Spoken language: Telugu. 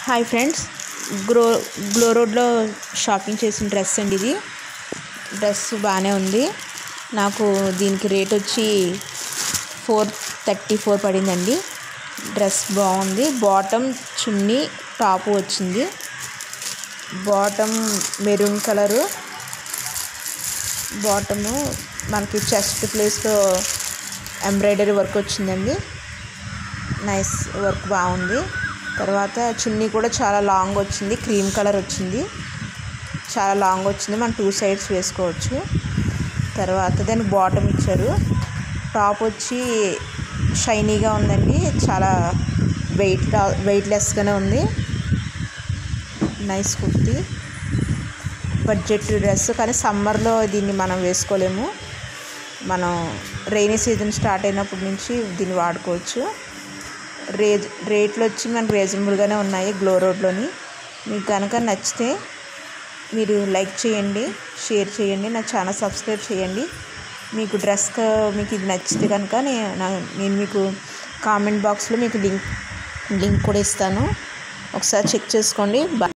హాయ్ ఫ్రెండ్స్, గ్లో రోడ్లో షాపింగ్ చేసిన డ్రెస్ అండి. ఇది డ్రెస్ బాగానే ఉంది. నాకు దీనికి రేట్ వచ్చి 434 పడిందండి. డ్రెస్ బాగుంది. బాటమ్ చున్నీ టాప్ వచ్చింది. Bottom maroon colour. బాటము మనకి చెస్ట్ ప్లేస్లో ఎంబ్రాయిడరీ వర్క్ వచ్చిందండి. నైస్ వర్క్ బాగుంది. తర్వాత చున్నీ కూడా చాలా లాంగ్ వచ్చింది. క్రీమ్ కలర్ వచ్చింది. చాలా లాంగ్ వచ్చింది. మనం 2 సైడ్స్ వేసుకోవచ్చు. తర్వాత దానికి బాటమ్ ఇచ్చారు. టాప్ వచ్చి షైనీగా ఉందండి. చాలా వెయిట్లెస్గానే ఉంది. నైస్ కుర్తీ. బడ్జెట్ డ్రెస్, కానీ సమ్మర్లో దీన్ని మనం వేసుకోలేము. మనం రైనీ సీజన్ స్టార్ట్ అయినప్పటి నుంచి దీన్ని వాడుకోవచ్చు. రేట్లు వచ్చి మనకు రీజనబుల్గానే ఉన్నాయి గ్లో రోడ్లోని. మీకు కనుక నచ్చితే మీరు లైక్ చేయండి, షేర్ చేయండి, నా ఛానల్ సబ్స్క్రైబ్ చేయండి. మీకు మీకు ఇది నచ్చితే కనుక నేను మీకు కామెంట్ బాక్స్లో మీకు లింక్ కూడా ఇస్తాను. ఒకసారి చెక్ చేసుకోండి.